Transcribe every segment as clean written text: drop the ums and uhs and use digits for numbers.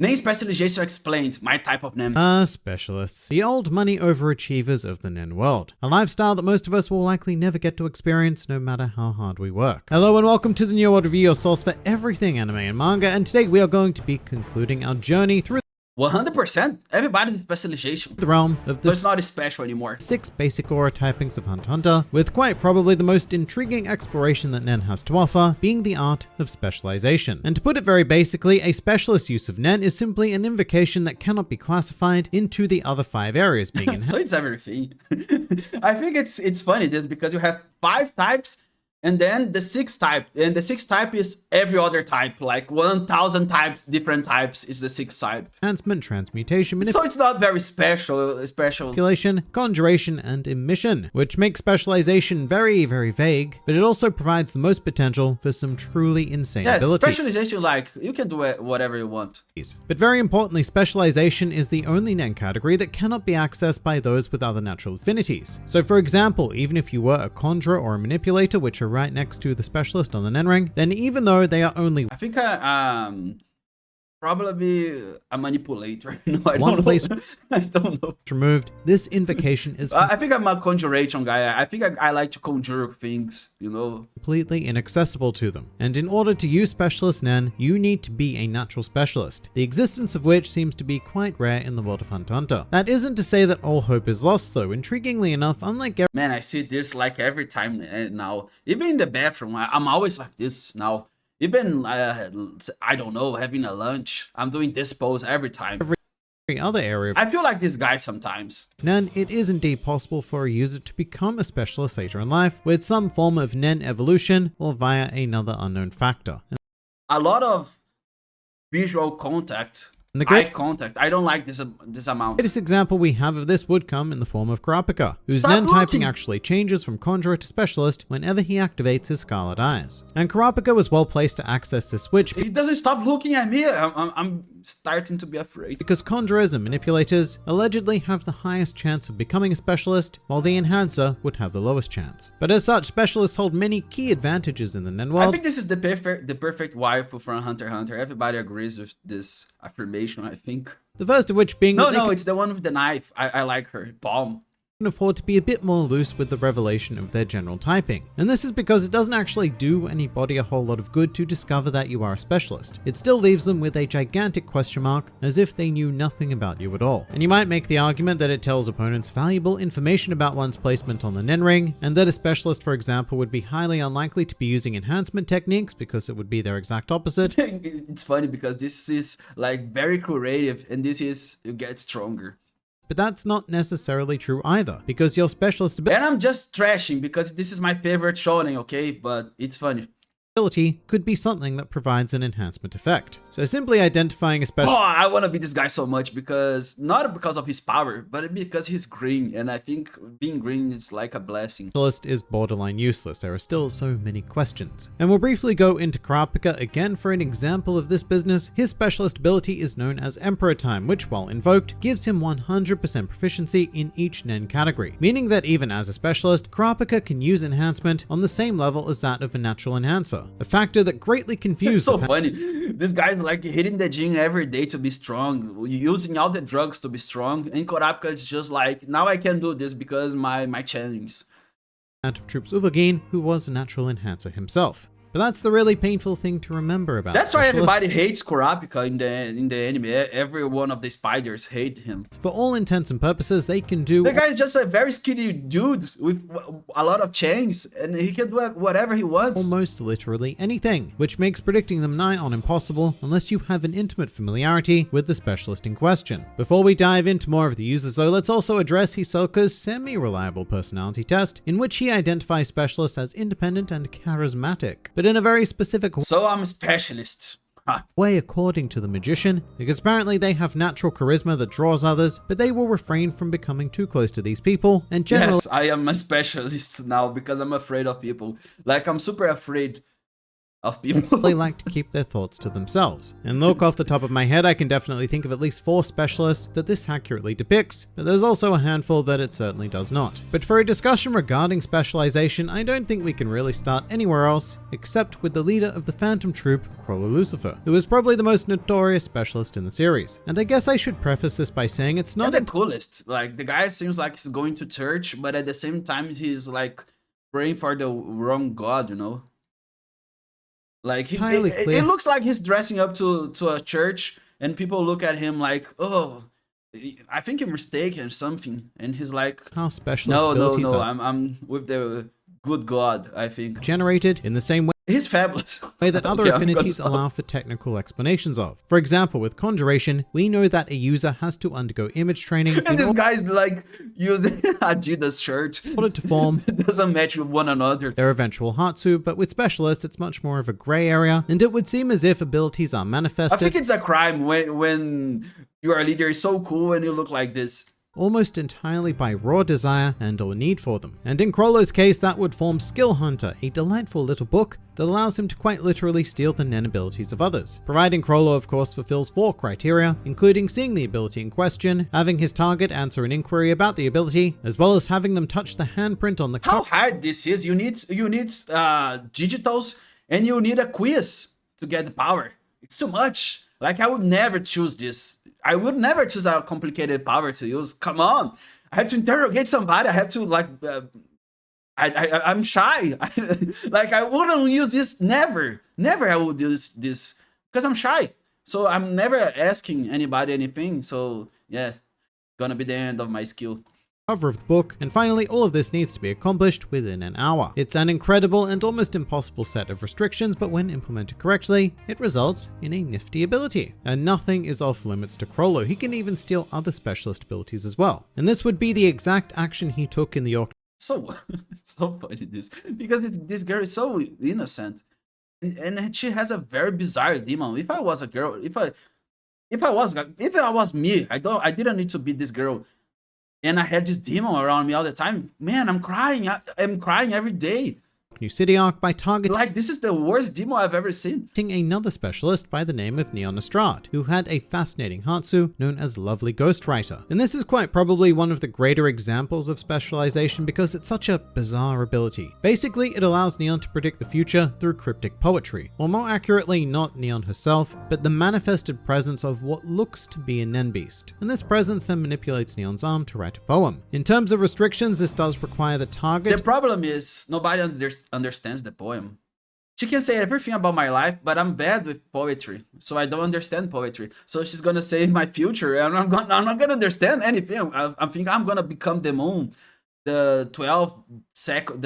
Nen Specialization explained my type of Nen. Specialists. The old money overachievers of the Nen world. A lifestyle that most of us will likely never get to experience no matter how hard we work. Hello and welcome to the New World Review, your source for everything anime and manga, and today we are going to be concluding our journey through 100%. Everybody's a specialization. the realm of the So it's not special anymore. 6 basic aura typings of Hunter x Hunter, with quite probably the most intriguing exploration that Nen has to offer being the art of specialization. And to put it very basically, a specialist use of Nen is simply an invocation that cannot be classified into the other 5 areas being So it's everything. I think it's funny just because you have 5 types and then the 6th type, and the 6th type is every other type, like 1,000 types, different types is the 6th type. enhancement, transmutation, So it's not very special. manipulation, conjuration, and emission, which makes specialization very, very vague, but it also provides the most potential for some truly insane Yeah, abilities. specialization, like, you can do whatever you want. But very importantly, specialization is the only Nen category that cannot be accessed by those with other natural affinities. So for example, even if you were a conjurer or a manipulator, which are right next to the specialist on the Nen ring, then even though they are only I think probably a manipulator. No, I one don't place know. I don't know. removed, this invocation is I think I'm a conjuration guy. I think I like to conjure things, you know. completely inaccessible to them. And in order to use Specialist Nen, you need to be a natural specialist, the existence of which seems to be quite rare in the world of Hunter x Hunter. That isn't to say that all hope is lost though. Intriguingly enough, unlike Man, I see this like every time now. Even in the bathroom, I'm always like this now. Even, I don't know, having a lunch, I'm doing this pose every time. every other area of I feel like this guy sometimes. Nen, it is indeed possible for a user to become a specialist later in life with some form of Nen evolution or via another unknown factor. A lot of visual contact, And the eye great contact. I don't like this amount. greatest example we have of this would come in the form of Kurapika, whose Stop Nen typing looking! actually changes from Conjurer to Specialist whenever he activates his Scarlet Eyes. And Kurapika was well placed to access this switch He doesn't stop looking at me. I'm starting to be afraid. because Conjurers and Manipulators allegedly have the highest chance of becoming a Specialist, while the Enhancer would have the lowest chance. But as such, Specialists hold many key advantages in the Nen I world. think this is the perfect waifu from Hunter x Hunter. Everybody agrees with this affirmation, I think. The first of which being that they No, it's the one with the knife. I like her. Palm. can afford to be a bit more loose with the revelation of their general typing. And this is because it doesn't actually do anybody a whole lot of good to discover that you are a specialist. It still leaves them with a gigantic question mark, as if they knew nothing about you at all. And you might make the argument that it tells opponents valuable information about one's placement on the Nen ring, and that a specialist, for example, would be highly unlikely to be using enhancement techniques because it would be their exact opposite. It's funny because this is like very creative, and this is you get stronger. But that's not necessarily true either, because your specialist And I'm just trashing because this is my favorite shonen, okay? But it's funny. ability could be something that provides an enhancement effect. So simply identifying a Oh, special I want to be this guy so much because not because of his power, but because he's green, and I think being green is like a blessing. specialist is borderline useless. There are still so many questions. And we'll briefly go into Kurapika again for an example of this business. His specialist ability is known as Emperor Time, which while invoked, gives him 100% proficiency in each Nen category, meaning that even as a specialist, Kurapika can use enhancement on the same level as that of a natural enhancer, a factor that greatly It's confused so funny. This guy's like hitting the gym every day to be strong, using all the drugs to be strong. And Kurapika is just like, now I can do this because my challenge. Phantom Troops Uvogin, who was a natural enhancer himself. But that's the really painful thing to remember about That's why specialists. everybody hates Kurapika in the anime. Every one of the spiders hate him. For all intents and purposes, they can do The guy is just a very skinny dude with a lot of chains, and he can do whatever he wants. almost literally anything, which makes predicting them nigh on impossible unless you have an intimate familiarity with the specialist in question. Before we dive into more of the users though, let's also address Hisoka's semi-reliable personality test, in which he identifies specialists as independent and charismatic, but in a very specific So I'm a specialist. Ha. way according to the magician, because apparently they have natural charisma that draws others, but they will refrain from becoming too close to these people, and generally Yes, I am a specialist now because I'm afraid of people. Like, I'm super afraid of people. They like to keep their thoughts to themselves. And look, off the top of my head, I can definitely think of at least 4 specialists that this accurately depicts, but there's also a handful that it certainly does not. But for a discussion regarding specialization, I don't think we can really start anywhere else except with the leader of the Phantom Troop, Crawler Lucifer, who is probably the most notorious specialist in the series. And I guess I should preface this by saying it's not the coolest. Like, the guy seems like he's going to church, but at the same time he's like praying for the wrong god, you know? Like, it looks like he's dressing up to a church, and people look at him like, oh, I think you're mistaken or something. And he's like, how specialist abilities no, I'm with the good God, I think. Generated in the same way. He's fabulous. Way that other affinities allow for technical explanations of. For example, with conjuration, we know that a user has to undergo image training. And this guy's like using Adidas shirt in order to form it doesn't match with one another. Their eventual Hatsu, but with specialists, it's much more of a gray area, and it would seem as if abilities are manifested. I think it's a crime when your leader is so cool and you look like this. Almost entirely by raw desire and or need for them. And in Crawler's case, that would form Skill Hunter, a delightful little book that allows him to quite literally steal the Nen abilities of others. Providing Crawler, of course, fulfills 4 criteria, including seeing the ability in question, having his target answer an inquiry about the ability, as well as having them touch the handprint on the How hard this is? You need digitals, and you need a quiz to get the power. It's too much. Like, I would never choose this. I would never choose a complicated power to use. Come on. I have to interrogate somebody. I have to, like, I'm shy. Like, I wouldn't use this. Never I would use this because I'm shy. So I'm never asking anybody anything. So yeah, gonna be the end of my skill. Cover of the book, and finally all of this needs to be accomplished within an hour. It's an incredible and almost impossible set of restrictions, but when implemented correctly, it results in a nifty ability. And nothing is off limits to Crawler. He can even steal other specialist abilities as well. And this would be the exact action he took in the So funny this, because this girl is so innocent, and she has a very bizarre demon. If I was a girl, if I was me, I didn't need to be this girl. And I had this demon around me all the time. Man, I'm crying. I'm crying every day. New City arc by targeting, like, this is the worst demo I've ever seen. Another specialist by the name of Neon Estrade, who had a fascinating Hatsu known as Lovely Ghostwriter. And this is quite probably one of the greater examples of specialization because it's such a bizarre ability. Basically, it allows Neon to predict the future through cryptic poetry, or more accurately, not Neon herself, but the manifested presence of what looks to be a Nen beast. And this presence then manipulates Neon's arm to write a poem. In terms of restrictions, this does require the target. The problem is nobody understands the poem. She can say everything about my life, but I'm bad with poetry, so I don't understand poetry. So she's gonna say my future, and I'm not gonna understand anything. I'm thinking I'm gonna become the moon, the 12th second.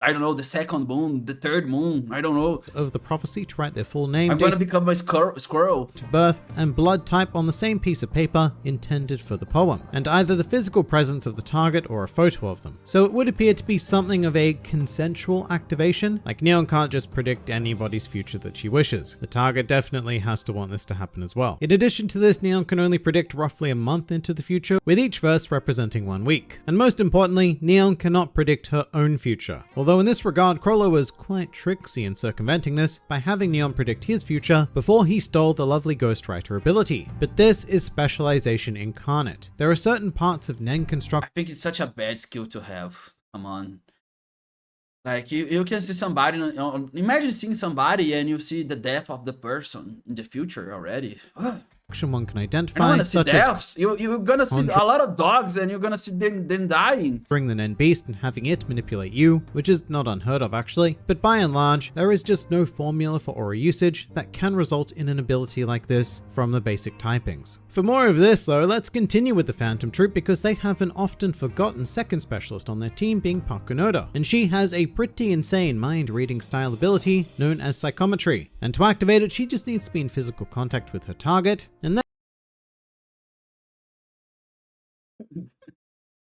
I don't know, the second moon, the third moon, I don't know. Of the prophecy to write their full name, I'm gonna become a squirrel. Birth and blood type on the same piece of paper intended for the poem, and either the physical presence of the target or a photo of them. So it would appear to be something of a consensual activation. Like, Neon can't just predict anybody's future that she wishes. The target definitely has to want this to happen as well. In addition to this, Neon can only predict roughly a month into the future, with each verse representing 1 week. And most importantly, Neon cannot predict her own future. Although in this regard, Crawler was quite tricksy in circumventing this by having Neon predict his future before he stole the Lovely Ghostwriter ability. But this is specialization incarnate. There are certain parts of Nen construct. I think it's such a bad skill to have. Come on. Like, you can see somebody, imagine seeing somebody and you see the death of the person in the future already. One can identify, such deaths. You're gonna see a lot of dogs and you're gonna see them dying. Bring the Nen beast and having it manipulate you, which is not unheard of actually, but by and large, there is just no formula for aura usage that can result in an ability like this from the basic typings. For more of this though, let's continue with the Phantom Troop because they have an often forgotten second specialist on their team being Pakunoda, and she has a pretty insane mind reading style ability known as psychometry, and to activate it she just needs to be in physical contact with her target, and then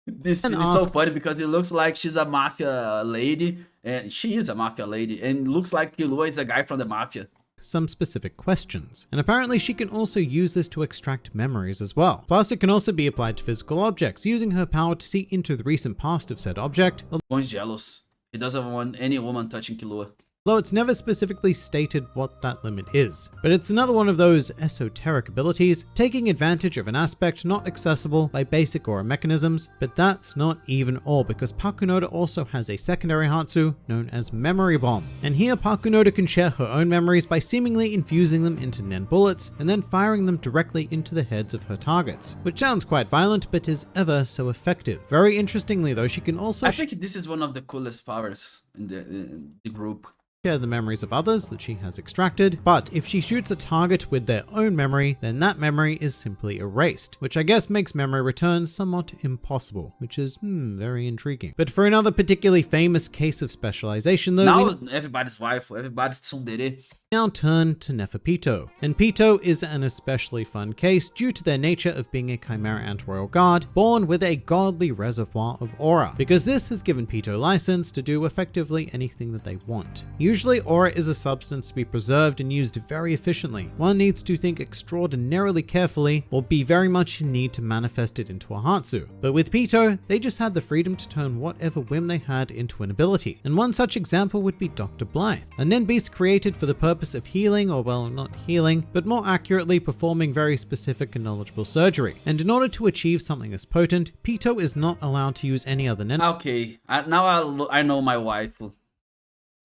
this is so funny because it looks like she's a mafia lady, and she is a mafia lady, and looks like Killua is a guy from the mafia. Some specific questions. And apparently she can also use this to extract memories as well. Plus it can also be applied to physical objects, using her power to see into the recent past of said object. One's jealous. He doesn't want any woman touching Killua. Though it's never specifically stated what that limit is. But it's another one of those esoteric abilities, taking advantage of an aspect not accessible by basic aura mechanisms, but that's not even all, because Pakunoda also has a secondary Hatsu known as Memory Bomb. And here Pakunoda can share her own memories by seemingly infusing them into Nen bullets and then firing them directly into the heads of her targets, which sounds quite violent but is ever so effective. Very interestingly though, she can also I think this is one of the coolest powers in the group. Share the memories of others that she has extracted, but if she shoots a target with their own memory, then that memory is simply erased, which I guess makes memory return somewhat impossible, which is very intriguing. But for another particularly famous case of specialization though, now everybody's wife, everybody's tsundere. Now turn to Neferpito. And Pito is an especially fun case due to their nature of being a Chimera Ant Royal Guard, born with a godly reservoir of aura, because this has given Pito license to do effectively anything that they want. Usually aura is a substance to be preserved and used very efficiently. One needs to think extraordinarily carefully or be very much in need to manifest it into a Hatsu. But with Pito, they just had the freedom to turn whatever whim they had into an ability. And one such example would be Dr. Blythe, a Nen beast created for the purpose of healing, or well, not healing, but more accurately performing very specific and knowledgeable surgery. And in order to achieve something as potent, Pito is not allowed to use any other Nen. Okay, now I know my waifu.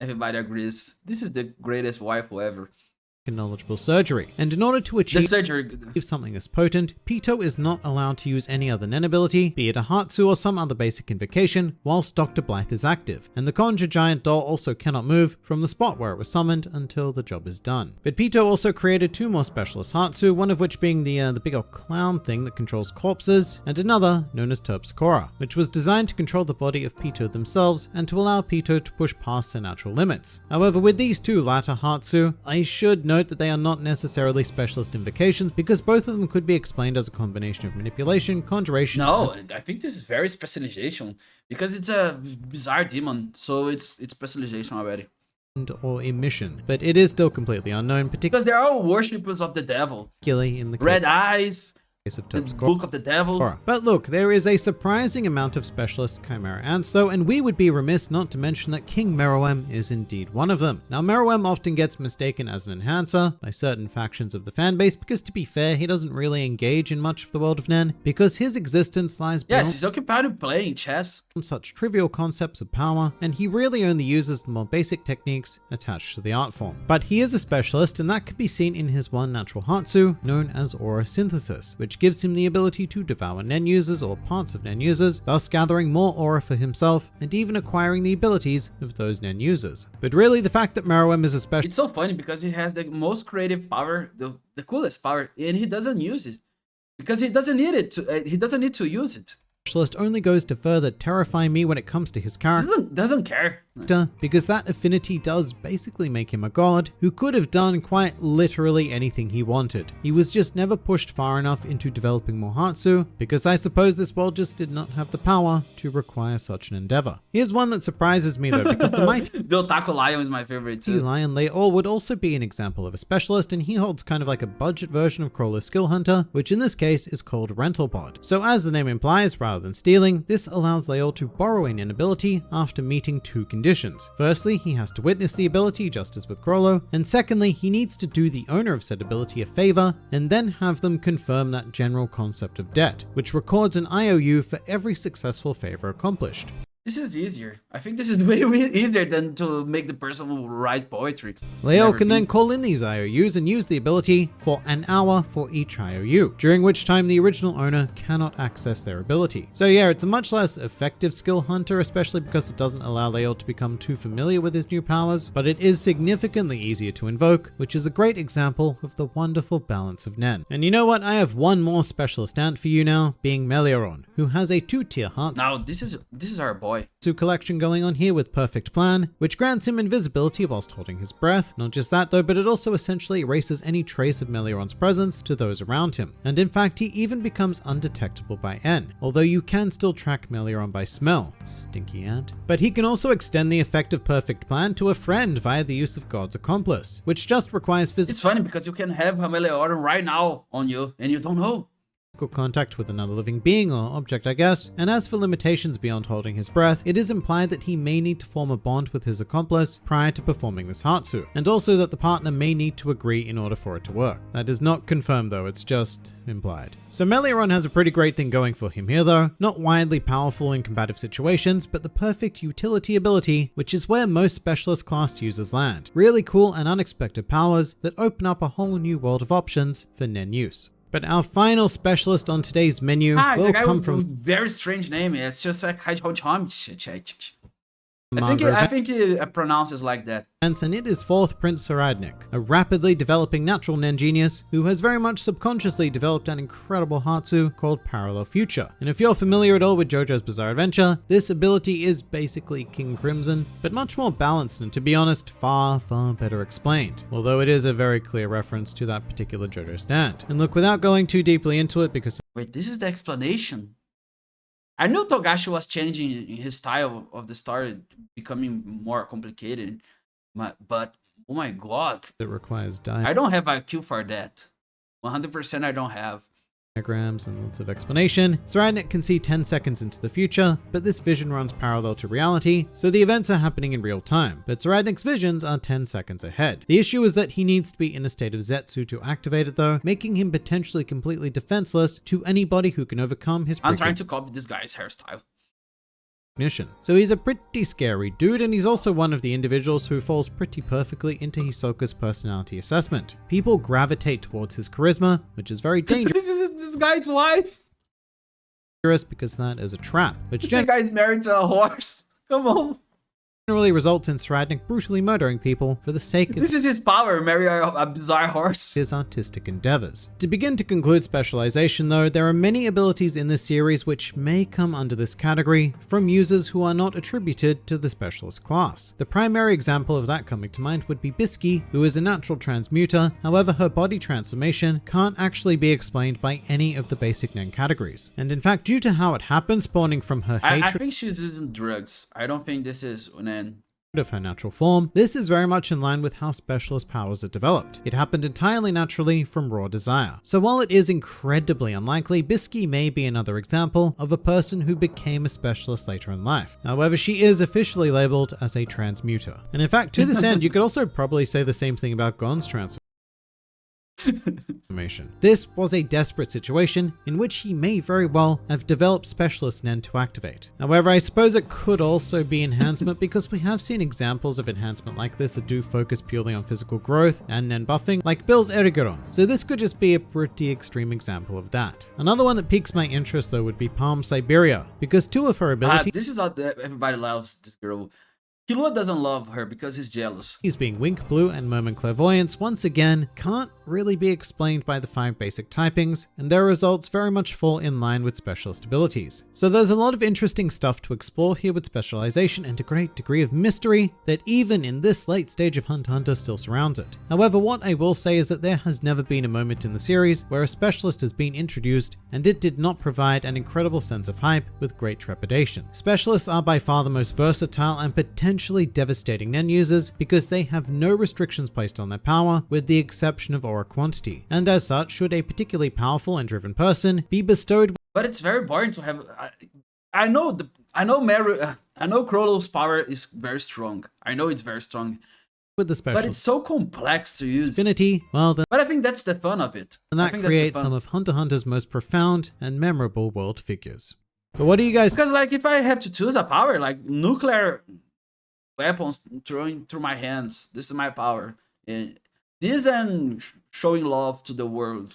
Everybody agrees. This is the greatest waifu ever. Knowledgeable surgery. And in order to achieve something as potent, Pito is not allowed to use any other Nen ability, be it a Hatsu or some other basic invocation, whilst Dr. Blythe is active. And the Conjure Giant doll also cannot move from the spot where it was summoned until the job is done. But Pito also created two more specialist Hatsu, one of which being the big old clown thing that controls corpses, and another known as Terpsichora, which was designed to control the body of Pito themselves and to allow Pito to push past their natural limits. However, with these two latter Hatsu, I should note that they are not necessarily specialist invocations, because both of them could be explained as a combination of manipulation, conjuration. No, I think this is very specialization, because it's a bizarre demon, so it's specialization already. Or emission, but it is still completely unknown, particularly because they are all worshippers of the devil. In the red eyes. Of the Book of the Devil. But look, there is a surprising amount of specialist Chimera Ants though, and we would be remiss not to mention that King Meruem is indeed one of them. Now Meruem often gets mistaken as an enhancer by certain factions of the fanbase, because to be fair, he doesn't really engage in much of the world of Nen, because his existence lies beyond he's occupied with playing chess. Such trivial concepts of power, and he really only uses the more basic techniques attached to the art form. But he is a specialist, and that can be seen in his one natural Hatsu, known as Aura Synthesis, which gives him the ability to devour Nen users or parts of Nen users, thus gathering more aura for himself and even acquiring the abilities of those Nen users. But really, the fact that Meruem is a special— It's so funny because he has the most creative power, the coolest power, and he doesn't use it because he doesn't need it to. He doesn't need to use it. Only goes to further terrify me when it comes to his character. Doesn't care. Because that affinity does basically make him a god who could have done quite literally anything he wanted. He was just never pushed far enough into developing more Hatsu, because I suppose this world just did not have the power to require such an endeavor. Here's one that surprises me though, because the mighty the Otaku Lion is my favorite too. Lion Leor would also be an example of a specialist, and he holds kind of like a budget version of Crawler's Skill Hunter, which in this case is called Rental Pod. So as the name implies, rather than stealing, this allows Leor to borrow an ability after meeting two conditions. Firstly, he has to witness the ability, just as with Crollo, and secondly, he needs to do the owner of said ability a favor, and then have them confirm that general concept of debt, which records an IOU for every successful favor accomplished. This is easier. I think this is way easier than to make the person write poetry. Leor can then call in these IOUs and use the ability for an hour for each IOU, during which time the original owner cannot access their ability. So yeah, it's a much less effective skill hunter, especially because it doesn't allow Leor to become too familiar with his new powers, but it is significantly easier to invoke, which is a great example of the wonderful balance of Nen. And you know what? I have one more specialist ant for you now, being Melioron, who has a 2-tier heart. Now this is our boy. Collection going on here with Perfect Plan, which grants him invisibility whilst holding his breath. Not just that though, but it also essentially erases any trace of Melioron's presence to those around him. And in fact, he even becomes undetectable by N, although you can still track Melioron by smell. Stinky ant. But he can also extend the effect of Perfect Plan to a friend via the use of God's Accomplice, which just requires physical— It's funny because you can have a Melioron right now on you and you don't know. contact with another living being or object, I guess. And as for limitations beyond holding his breath, it is implied that he may need to form a bond with his accomplice prior to performing this Hatsu, and also that the partner may need to agree in order for it to work. That is not confirmed though, it's just implied. So Meliaron has a pretty great thing going for him here though, not widely powerful in combative situations, but the perfect utility ability, which is where most specialist class users land. Really cool and unexpected powers that open up a whole new world of options for Nen use. But our final specialist on today's menu will come from a very strange name. It's just like I think it pronounces like that. And it is 4th Prince Saradnik, a rapidly developing natural Nen genius who has very much subconsciously developed an incredible Hatsu called Parallel Future. And if you're familiar at all with JoJo's Bizarre Adventure, this ability is basically King Crimson, but much more balanced and, to be honest, far better explained. Although it is a very clear reference to that particular JoJo stand. And look, without going too deeply into it, because wait, this is the explanation? I knew Togashi was changing his style of the story, becoming more complicated, but oh my god, it requires I don't have IQ for that. 100% I don't have. Diagrams and lots of explanation. Saradnik can see 10 seconds into the future, but this vision runs parallel to reality, so the events are happening in real time, but Saradnik's visions are 10 seconds ahead. The issue is that he needs to be in a state of Zetsu to activate it though, making him potentially completely defenseless to anybody who can overcome his I'm trying to copy this guy's hairstyle. So he's a pretty scary dude, and he's also one of the individuals who falls pretty perfectly into Hisoka's personality assessment. People gravitate towards his charisma, which is very dangerous. This is this guy's wife. Because that is a trap, which the guy's married to a horse. Come on. Generally results in Saradnik brutally murdering people for the sake of this is his power, marry a bizarre horse. His artistic endeavors. To begin to conclude specialization though, there are many abilities in this series which may come under this category from users who are not attributed to the specialist class. The primary example of that coming to mind would be Bisky, who is a natural transmuter, however her body transformation can't actually be explained by any of the basic Nen categories. And in fact, due to how it happened, spawning from her hatred I think she's using drugs. I don't think this is Nen. Of her natural form, this is very much in line with how specialist powers are developed. It happened entirely naturally from raw desire. So while it is incredibly unlikely, Bisky may be another example of a person who became a specialist later in life. However, she is officially labeled as a transmuter. And in fact, to this end, you could also probably say the same thing about Gon's transformation. This was a desperate situation in which he may very well have developed specialist Nen to activate. However, I suppose it could also be enhancement because we have seen examples of enhancement like this that do focus purely on physical growth and Nen buffing, like Bill's Erigeron. So this could just be a pretty extreme example of that. Another one that piques my interest though would be Palm Siberia, because two of her abilities— this is how everybody loves this girl. Killua doesn't love her because he's jealous. He's being Wink Blue and Moment Clairvoyance once again can't really be explained by the 5 basic typings, and their results very much fall in line with specialist abilities. So there's a lot of interesting stuff to explore here with specialization and a great degree of mystery that even in this late stage of Hunter x Hunter still surrounds it. However, what I will say is that there has never been a moment in the series where a specialist has been introduced and it did not provide an incredible sense of hype with great trepidation. Specialists are by far the most versatile and potentially devastating Nen users because they have no restrictions placed on their power with the exception of aura quantity, and as such should a particularly powerful and driven person be bestowed— but it's very boring to have— I know Crollo's power is very strong. I know it's very strong. With the special, but it's so complex to use. Infinity, well then— but I think that's the fun of it. And that creates some of Hunter x Hunter's most profound and memorable world figures. But what do you guys— because like if I have to choose a power, like nuclear weapons throwing through my hands, this is my power. This and showing love to the world.